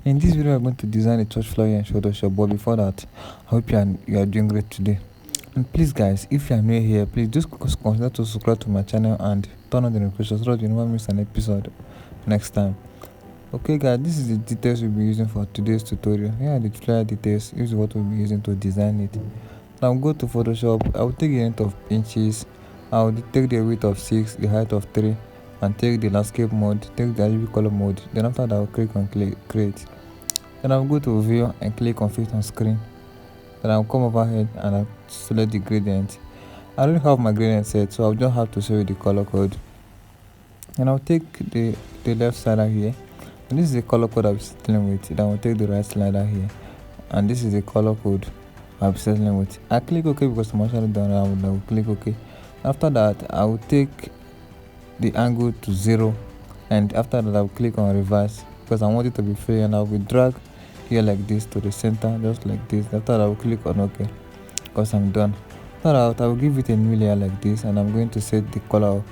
In this video, I'm going to design a church flyer in Photoshop. But before that, I hope you are doing great today. And please, guys, if you are new here, please just consider to subscribe to my channel and turn on the notifications so that you never miss an episode next time. Okay, guys, this is the details we'll be using for today's tutorial. Here are the flyer details. This is what we'll be using to design it. Now go to Photoshop. I will take the length of inches. I will take the width of 6, the height of 3, and take the landscape mode, take the RGB color mode. Then after that, I will click on create. Then I'll go to view and click on fit on screen. Then I'll come over here and I'll select the gradient. I already have my gradient set, so I'll just have to show you the color code. And I'll take the left slider here, and this is the color code I'll be settling with. Then I'll take the right slider here, and this is the color code I'll be settling with. I click OK because I'm actually done. I will click OK. After that, I will take the angle to 0, and after that, I will click on reverse because I want it to be free, and I will drag here like this to the center, just like this. After that, I will click on OK because I'm done. After that, I will give it a new layer like this, and I'm going to set the color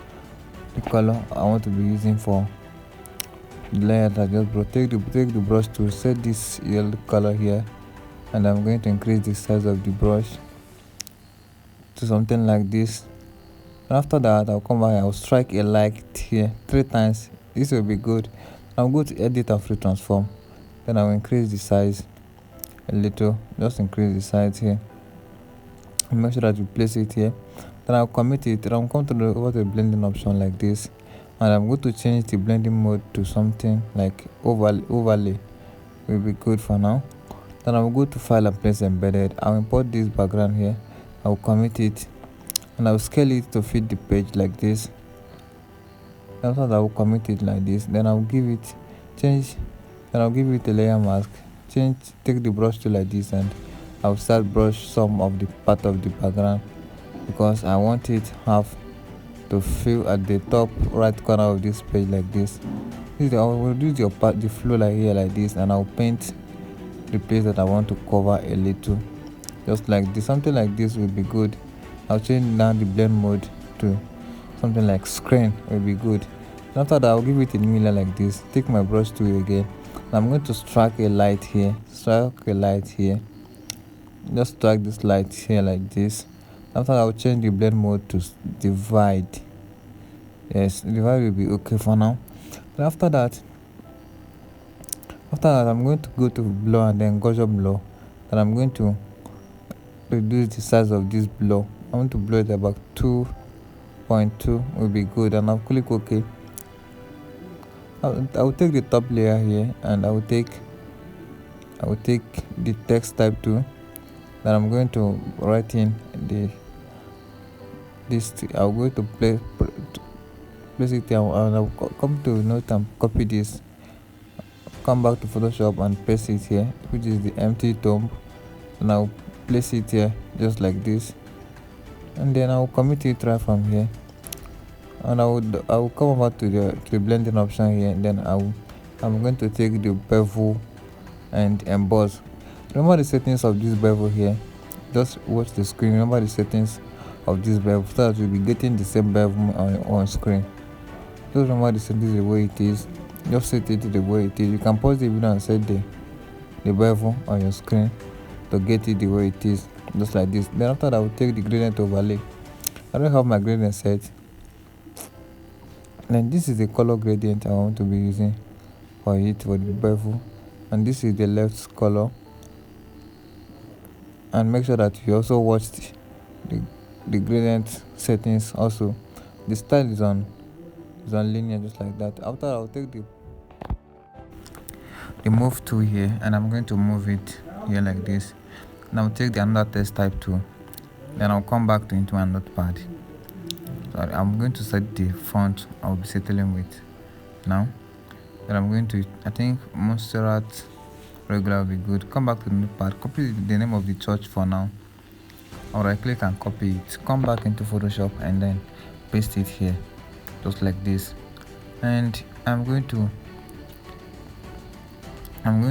I want to be using for the layer that I just brought. Take the brush to set this yellow color here, and I'm going to increase the size of the brush to something like this. And after that, I'll come back, I'll strike a light here 3 times. This will be good. I'll go to edit and free transform. Then I'll increase the size a little, just increase the size here. And make sure that you place it here. Then I'll commit it. Then I'll come to over the blending option like this, and I'm going to change the blending mode to something like overlay. Will be good for now. Then I'll go to file and place embedded. I'll import this background here. I'll commit it, and I'll scale it to fit the page like this. After that, I will commit it like this. Then I'll give it Then I'll give it a layer mask. Take the brush tool like this, and I'll start brush some of the part of the background because I want it have to fill at the top right corner of this page like this. I will do the flow like here like this, and I'll paint the place that I want to cover a little, just like this. Something like this will be good. I'll change down the blend mode to something like screen will be good. After that, I'll give it a new layer like this. Take my brush tool again. I'm going to strike a light here. Just strike this light here like this. After that, I'll change the blend mode to divide. Yes, divide will be okay for now. But after that, I'm going to go to blur and then Gaussian blur. And I'm going to reduce the size of this blur. I want to blur it about 2.2 will be good, and I'll click OK. I will take the top layer here, and I will take the text type tool. Then I'm going to write in I'm going to place it here, and I'll come to note and copy this. Come back to Photoshop and paste it here, which is the empty tomb, and I'll place it here just like this, and then I'll commit it right from here. And I will come over to the blending option here, and then I'm going to take the bevel and emboss. Remember the settings of this bevel here. Just watch the screen. Remember the settings of this bevel so that you'll be getting the same bevel on screen. Just remember the settings the way it is. Just set it the way it is. You can pause the video and set the bevel on your screen to get it the way it is, just like this. Then after that, I will take the gradient overlay. I don't have my gradient set. Then this is the color gradient I want to be using for the bevel, and this is the left color. And make sure that you also watch the gradient settings also. The style is on linear, just like that. After, I'll take the move tool here, and I'm going to move it here like this. And I'll take the another text type tool. Then I'll come back into my notepad. I'm going to set the font I'll be settling with now. Then I'm going to, I think Montserrat regular will be good. Come back to the notepad, copy the name of the church for now. Or right click and copy it. Come back into Photoshop and then paste it here, just like this. And I'm going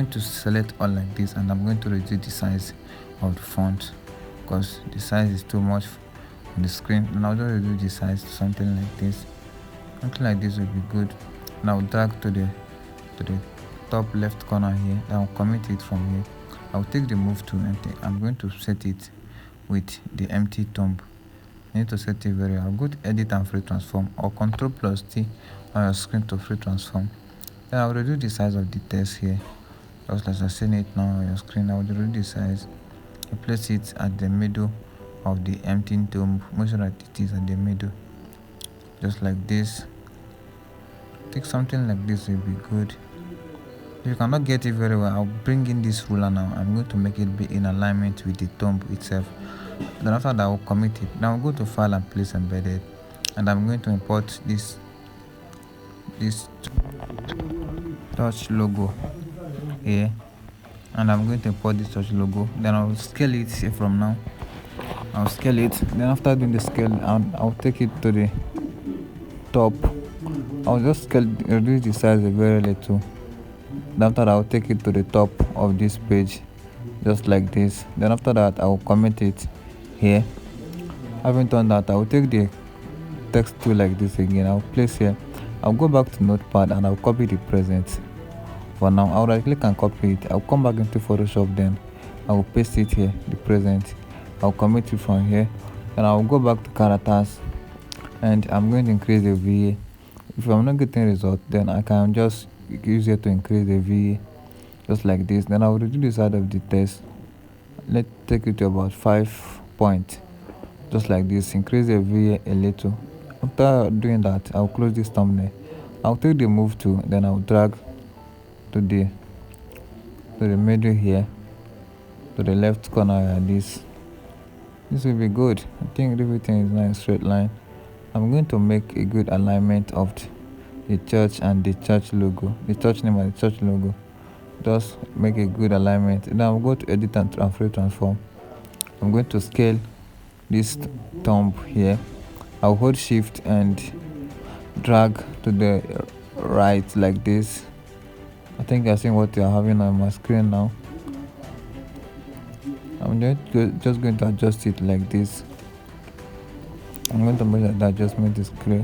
to select all like this, and I'm going to reduce the size of the font because the size is too much on the screen. And I'll just reduce the size to something like this. Something like this will be good. Now drag to the top left corner here. I will commit it from here. I will take the move to empty. I'm going to set it with the empty thumb. You need to set it very well. I'll go to edit and free transform, or Ctrl plus T on your screen to free transform. Then I'll reduce the size of the text here, just as I seen it now on your screen. I will reduce the size. I place it at the middle of the empty thumb. Make sure that it is at the middle, just like this. I think something like this will be good. If you cannot get it very well, I'll bring in this ruler now. I'm going to make it be in alignment with the thumb itself. Then after that, I'll commit it. Now I'll go to file and place embedded, and I'm going to import this touch logo here, and I'm going to import this touch logo. Then I'll scale it from now. I'll scale it. Then after doing the scale, I'll take it to the top. I'll just reduce the size a very little. Then after that, I'll take it to the top of this page, just like this. Then after that, I will commit it here. Having done that, I will take the text tool like this again. I'll place here. I'll go back to Notepad and I'll copy the present. For now, I'll right click and copy it. I'll come back into Photoshop. Then I will paste it here, the present. I'll commit it from here. Then I'll go back to characters, and I'm going to increase the VA. If I'm not getting result, then I can just use it to increase the VA, just like this. Then I'll reduce the size of the text. Let's take it to about 5 points, just like this. Increase the VA a little. After doing that, I'll close this thumbnail. I'll take the move tool, then I'll drag to the middle here, to the left corner. This will be good. I think everything is now in straight line. I'm going to make a good alignment of the church and the church logo, the church name and the church logo. Just make a good alignment. Now I'll go to edit and free transform. I'm going to scale this thumb here. I'll hold shift and drag to the right like this. I think you're seeing what you're having on my screen now. I'm just going to adjust it like this. I'm going to make sure that adjustment is clear.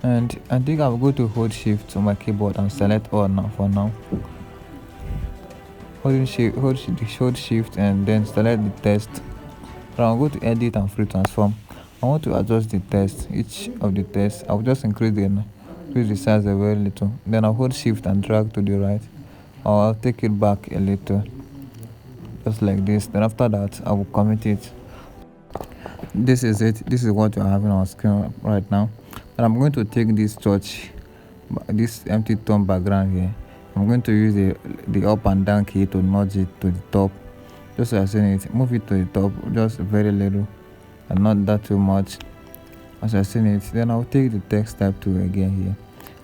And I think I'll go to hold shift on my keyboard and select all now for now. Hold shift and then select the text. Then I'll go to edit and free transform. I want to adjust the text, each of the text. I'll just increase the size a very little. Then I'll hold shift and drag to the right, or I'll take it back a little, just like this. Then after that, I will commit it. This is it. This is what you're having on screen right now. And I'm going to take this empty thumb background here. I'm going to use the up and down key to nudge it to the top, just as I've seen it. Move it to the top, just very little, and not that too much, as I've seen it. Then I'll take the text type tool again here.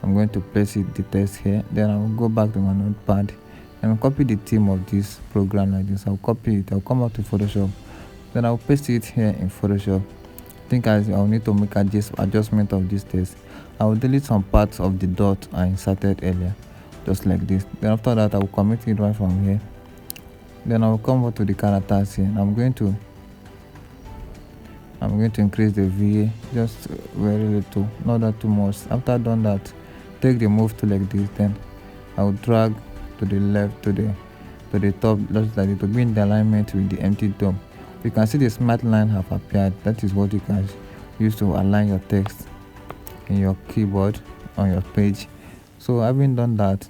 I'm going to place the text here. Then I'll go back to my notepad and copy the theme of this program like this. I'll copy it. I'll come out to Photoshop. Then I'll paste it here in Photoshop. I think I'll need to make adjustment of this text. I will delete some parts of the dot I inserted earlier, just like this. Then after that, I will commit it right from here. Then I will come over to the characters here. I'm going to increase the VA just very little, not that too much. After I've done that, take the move tool like this. Then I will drag to the left to the top, just like it to be in the alignment with the empty thumb. You can see the smart line have appeared. That is what you can use to align your text in your keyboard on your page. So having done that,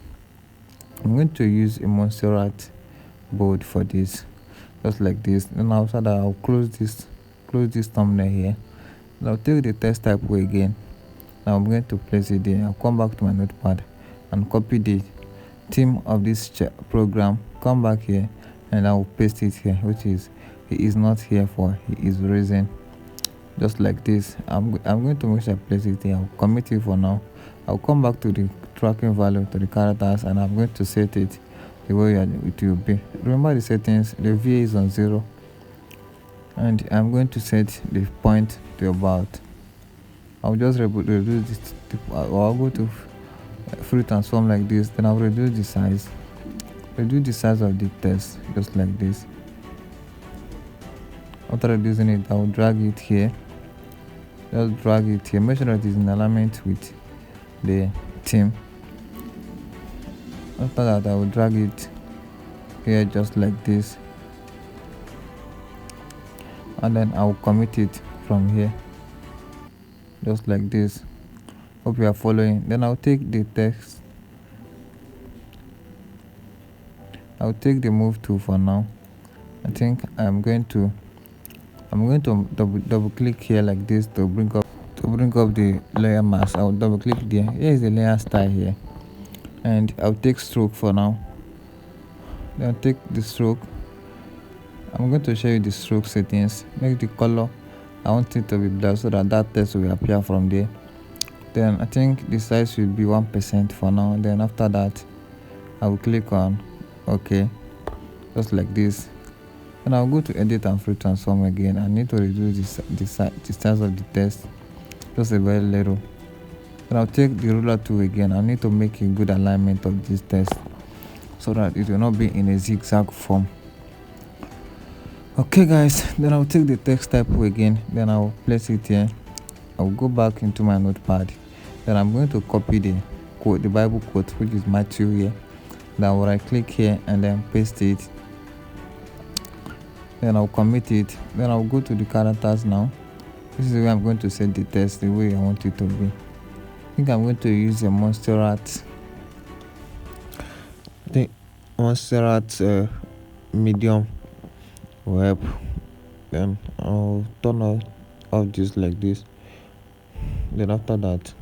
I'm going to use a Montserrat board for this, just like this. And after that, I'll close this thumbnail here. I'll take the text type way again. Now I'm going to place it there. I'll come back to my notepad and copy the theme of this program. Come back here and I will paste it here, which is he is not here for, he is risen, just like this. I'm going to make sure I place it here. I'll commit it for now. I'll come back to the tracking value, to the characters, and I'm going to set it the way it will be. Remember the settings. The VA is on 0, and I'm going to set the point to about, I'll just reduce this, or I'll go to free transform like this. Then I'll reduce the size of the text, just like this. After reducing it, I'll drag it here. Just drag it here. Make sure that it's in alignment with the theme. After that, I will drag it here just like this, and then I will commit it from here just like this. Hope you are following. Then I'll take the text, I'll take the move tool for now. I think I'm going to double click here like this to bring up the layer mask. I'll double click there. Here is the layer style here, and I'll take stroke for now. Then I'll take the stroke. I'm going to show you the stroke settings. Make the color, I want it to be black so that text will appear from there. Then I think the size will be 1% for now. Then after that, I will click on OK, just like this. Then I'll go to edit and free transform again. I need to reduce the size of the text just a very little. Then I'll take the ruler tool again. I need to make a good alignment of this text so that it will not be in a zigzag form. Okay guys, then I'll take the text type again. Then I'll place it here. I'll go back into my notepad. Then I'm going to copy the quote, the Bible quote, which is Matthew here. Then I'll right click here and then paste it. Then I'll commit it. Then I'll go to the characters now. This is where I'm going to set the text the way I want it to be. I think I'm going to use a Montserrat. I think Montserrat medium web. Then I'll turn off this like this. Then after that,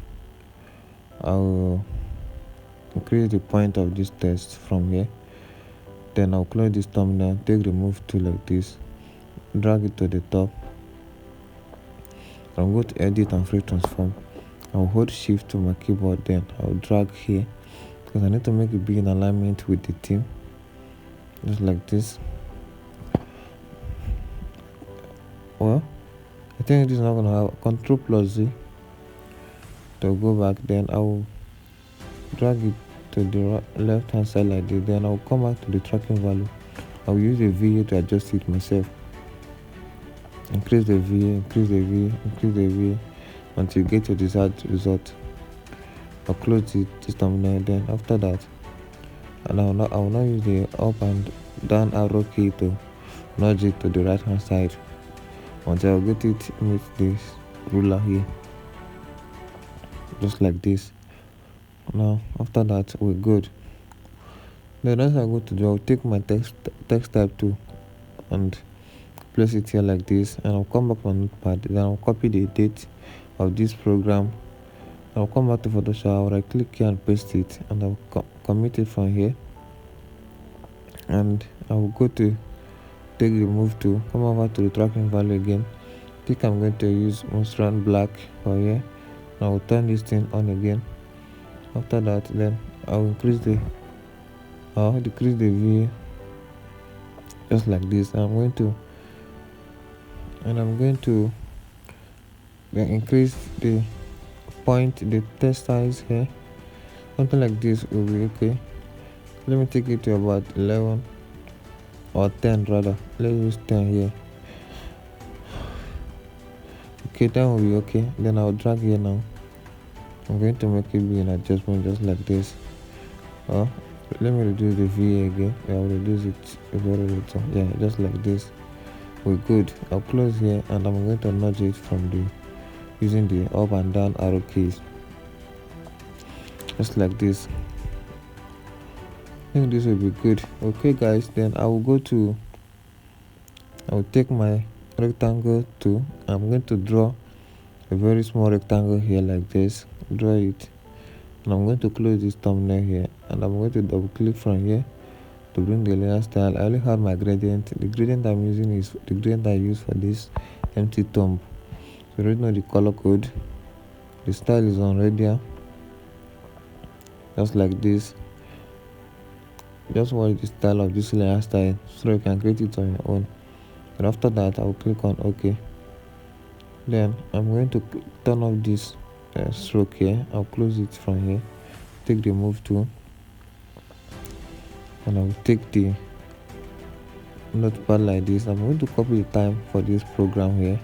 I'll increase the point of this text from here. Then I'll close this thumbnail, take the move tool like this, drag it to the top. I'll go to edit and free transform. I'll hold shift to my keyboard, then I'll drag here because I need to make it be in alignment with the theme, just like this. Well, I think this is not gonna have Ctrl+Z to go back. Then I'll drag it to the left hand side like this. Then I'll come back to the tracking value. I'll use the VA to adjust it myself. Increase the VA, increase the VA, increase the VA until you get your desired result. I'll close this thumbnail. Then after that, and I will not use the up and down arrow key to nudge it to the right hand side until I get it with this ruler here, just like this. Now after that, we're good. The next I go to do, I'll take my text type tool and place it here like this, and I'll come back to my notepad. Then I'll copy the date of this program. I'll come back to Photoshop. I'll right click here and paste it, and I'll commit it from here. And I will go to take the move tool, come over to the tracking value again. I think I'm going to use Montserrat black for here. I will turn this thing on again. After that, then I'll decrease the VA just like this. I'm going to then increase the text size here. Something like this will be okay. Let me take it to about 11 or 10 rather. Let's use 10 here. Okay, 10 will be okay. Then I'll drag here now. I'm going to make it be an adjustment just like this. Let me reduce the VA again. I'll reduce it a very little. Yeah, just like this. We're good. I'll close here, and I'm going to nudge it from using the up and down arrow keys, just like this. I think this will be good. Okay guys, then I'll take my rectangle tool. I'm going to draw a very small rectangle here like this. Draw it, and I'm going to close this thumbnail here, and I'm going to double click from here to bring the layer style. I only have my gradient. The gradient I'm using is the gradient I use for this empty thumb. So right now the color code, the style is on radial, just like this. Just watch the style of this layer style so you can create it on your own. And after that, I will click on OK. Then I'm going to turn off this stroke here. I'll close it from here, take the move tool, and I'll take the notepad like this. I'm going to copy the time for this program here.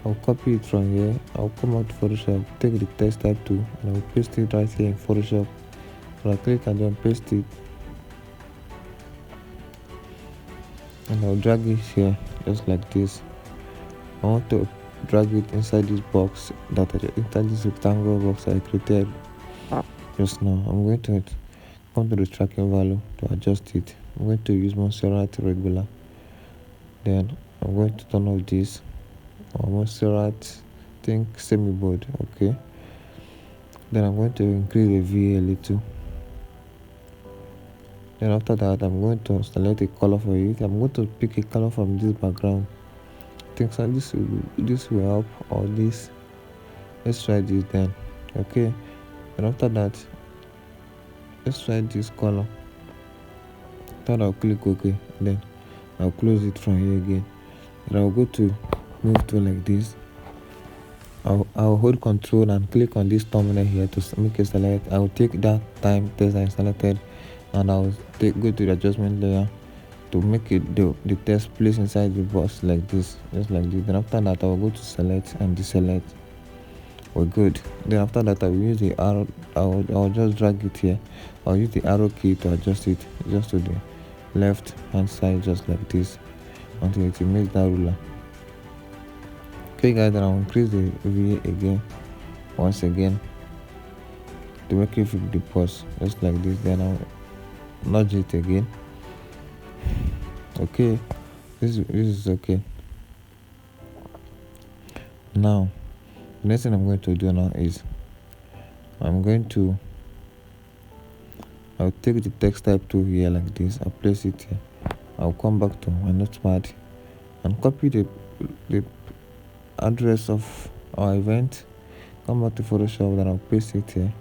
I'll copy it from here. I'll come out to Photoshop, take the text type tool, and I'll paste it right here in Photoshop right click and then paste it, and I'll drag it here just like this. I want to drag it inside this box inside this rectangle box I created just now. I'm going to come to the tracking value to adjust it. I'm going to use Montserrat regular. Then I'm going to turn off this Montserrat think semi bold. Okay, then I'm going to increase the VA a little. Then after that, I'm going to select a color for it. I'm going to pick a color from this background. I think so this will help, or this. Let's try this then. Okay, and after that, let's try this color. Then I'll click OK. Then I'll close it from here again. And I'll go to move to like this. I'll hold Control and click on this thumbnail here to make a select. I'll take that time text I selected, and I'll go to the adjustment layer to make it the text place inside the box like this, just like this. Then after that, I'll go to select and deselect. We're good. Then after that, I'll use the arrow. I'll just drag it here. I'll use the arrow key to adjust it just to the left hand side, just like this, until it makes that ruler. Okay guys, then I'll increase the VA again, once again, to make it fit the pause, just like this. Then I'll nudge it again. Okay, this is okay. Now the next thing I'm going to do now is I'll take the text type tool here like this. I'll place it here. I'll come back to my notepad and copy the address of our event. Come back to Photoshop, then I'll paste it here.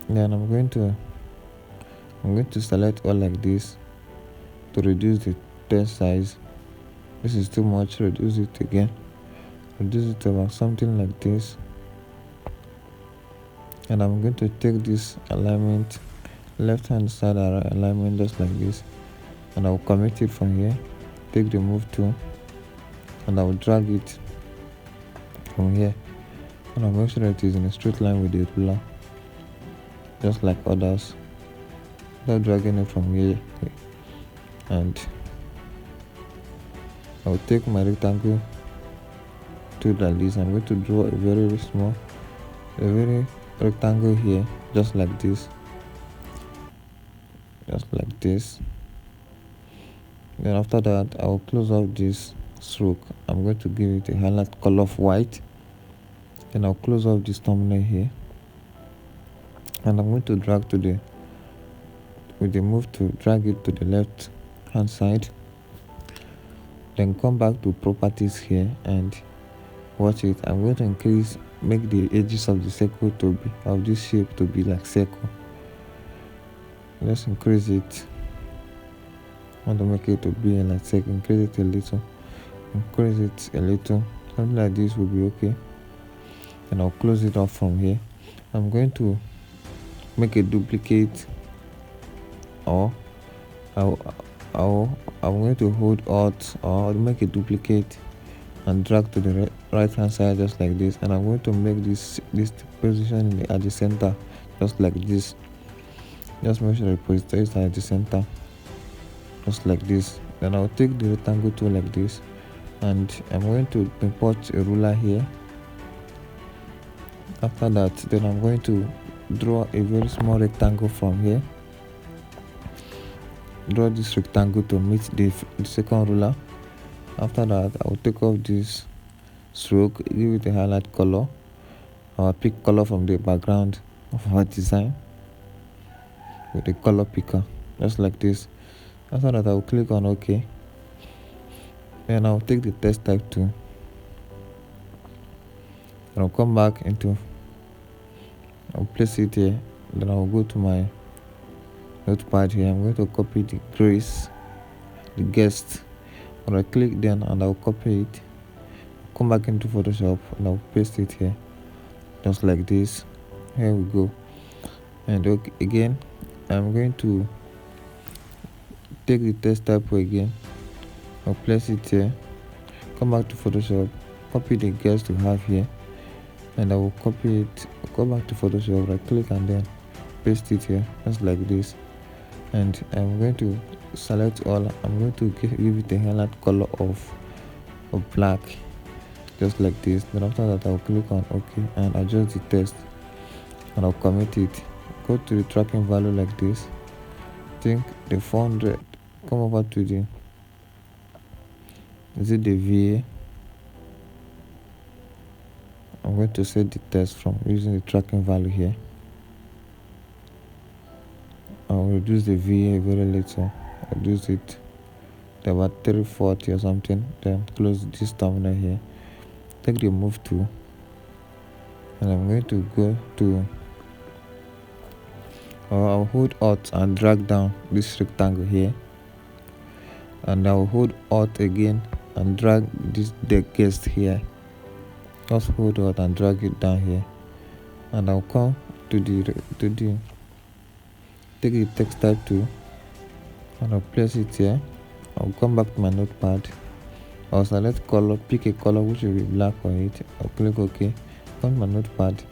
Then I'm going to select all like this to reduce the text size. This is too much. Reduce it again. Reduce it to about something like this. And I'm going to take this alignment, left hand side alignment, just like this, and I'll commit it from here. Take the move tool and I'll drag it from here, and I'll make sure that it is in a straight line with the ruler, just like others. Without dragging it from here, and I'll take my rectangle tool like this. I'm going to draw a very rectangle here, just like this, Then after that, I will close off this stroke. I'm going to give it a highlight color of white. Then I'll close off this thumbnail here, and I'm going to drag with the move to drag it to the left hand side. Then come back to properties here and watch it. I'm going to make the edges of the circle of this shape to be like circle. Let's increase it. I want to make it to be like circle. Increase it a little. Something like this will be okay. And I'll close it off from here. I'm going to make a duplicate, or I'm going to hold Alt or make a duplicate and drag to the right hand side, just like this. And I'm going to make this position at the center, just like this. Just make sure the position is at the center, just like this. Then I'll take the rectangle tool like this, and I'm going to import a ruler here. After that, then I'm going to draw a very small rectangle from here. Draw this rectangle to meet the second ruler. After that, I will take off this stroke, give it a highlight color, or pick color from the background of our design with the color picker, just like this. After that, I will click on OK. Then I'll take the text type tool, and I'll come back I'll place it here. Then I'll go to my notepad here. I'm going to copy the guest. When I click then, and I'll copy it, come back into Photoshop, and I'll paste it here, just like this. Here we go. And again, I'm going to take the text type again. I'll place it here, come back to Photoshop, copy the guest we have here, and I will copy it, go back to Photoshop, right click, and then paste it here just like this, and I'm going to select all. I'm going to give it a highlight color of black just like this. Then after that I'll click on OK and adjust the text, and I'll commit it. Go to the tracking value like this. Think the 400. Come over to the the VA. I'm going to set the text from using the tracking value here. I'll reduce the VA very little. Reduce it to about 340 or something. Then close this terminal here. Take the move tool, and I'm going to go to, I'll hold Alt and drag down this rectangle here, and I'll hold Alt again and drag this guest here. Just hold Alt and drag it down here, and I'll come to the take the text type tool, and I'll place it here. I'll come back to my notepad. I'll select color, pick a color which will be black for it. I'll click OK. Come to my notepad.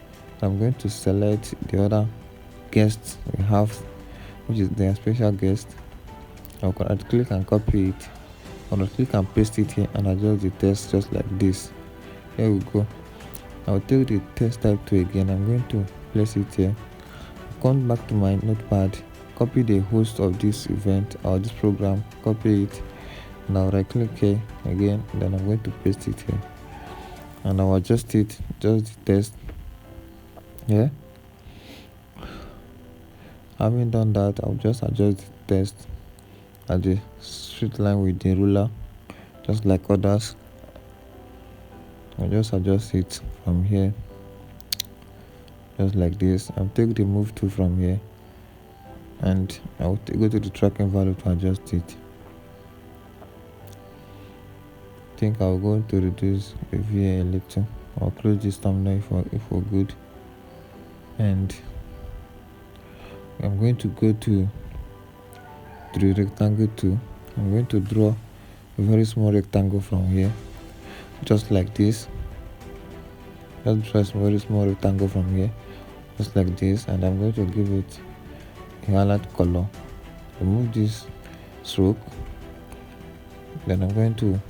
I'm going to select the other guests we have, which is their special guest. I'll click and copy it. I'll click and paste it here and adjust the text just like this. Here we go. I'll take the text type tool again. I'm going to place it here. Come back to my notepad. Copy the host of this event or this program. Copy it. Now right click here again, then I'm going to paste it here, and I'll adjust it, just the text. Yeah, having done that, I'll just adjust the text at the straight line with the ruler just like others. I'll just adjust it from here just like this. I'll take the move tool from here, and I'll go to the tracking value to adjust it. I think I'll go to reduce the VA a little. I'll close this thumbnail if we're good, and I'm going to go to the rectangle tool. I'm going to draw a very small rectangle from here just like this. Just draw a very small rectangle from here just like this, and I'm going to give it a highlight color. Remove this stroke, then I'm going to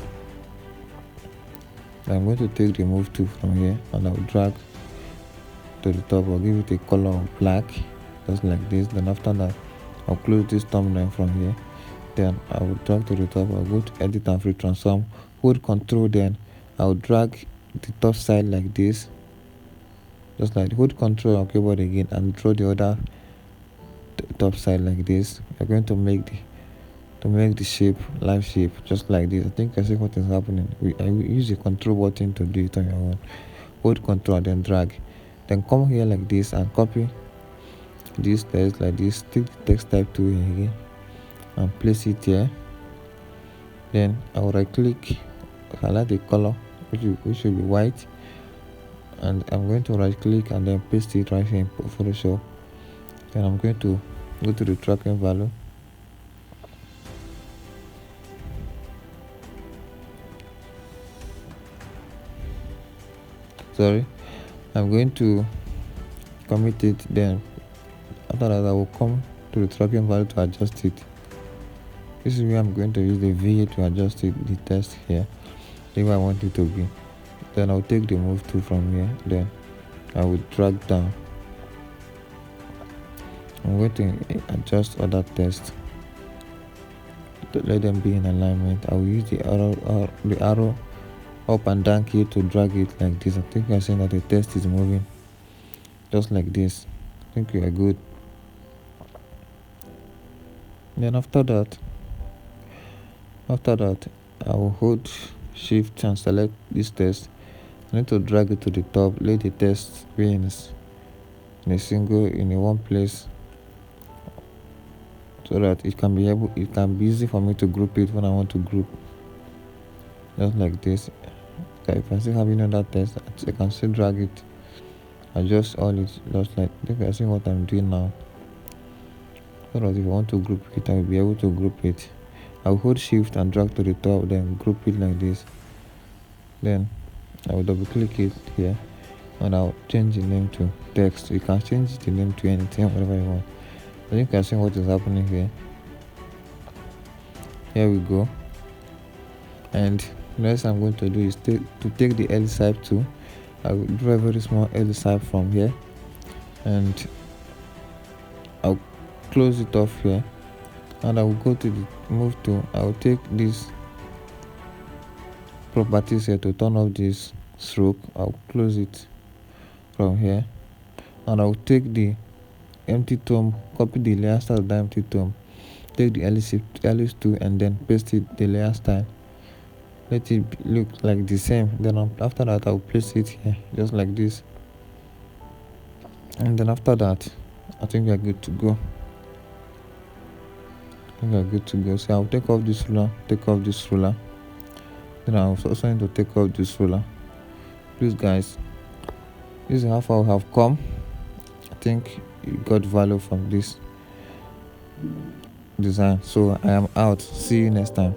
take the move tool from here, and I'll drag to the top. I'll give it a color of black just like this. Then after that I'll close this thumbnail from here. Then I will drag to the top. I'll go to edit and free transform, hold Control, then I'll drag the top side like this, just like hold Control on keyboard again and draw the other top side like this. We're going to make the shape live shape just like this. I think I see what is happening. I will use the Control button to do it on your own. Hold Control and then drag, then come here like this and copy this text like this. Take the text type tool here again and place it here. Then I'll right click, highlight the color which should be white, and I'm going to right click and then paste it right here in Photoshop. Then I'm going to go to the tracking value. I'm going to commit it. Then after that I will come to the tracking value to adjust it. This is where I'm going to use the VA to adjust it, the text here, where I want it to be. Then I'll take the move tool from here, then I will drag down. I'm going to adjust other text to let them be in alignment. I will use the arrow up and down key to drag it like this. I think you're saying that the text is moving just like this. I think you are good. Then after that I will hold shift and select this text. I need to drag it to the top, let the text be in a one place, so that it can be easy for me to group it when I want to group, just like this. Okay, if I still have another text, I can still drag it, adjust all it, just like if I see what I'm doing now, so that if I want to group it, I will be able to group it. I will hold shift and drag to the top, then group it like this. Then I will double click it here, and I'll change the name to text. You can change the name to anything, whatever you want. But you can see what is happening here. Here we go. And next I'm going to do is to take the L side tool. I will draw a very small L side from here, and I'll close it off here, and I will go to the move tool. I will take this properties here to turn off this stroke. I'll close it from here, and I'll take the empty tone, copy the layer style of the empty tone, take the ellipse tool and then paste it the layer style. Let it look like the same. Then after that I'll place it here just like this, and then after that I think we are good to go. So I'll take off this ruler, then I'll also need to take off this ruler. Please guys, this is how far we have come. I think you got value from this design. So I am out. See you next time.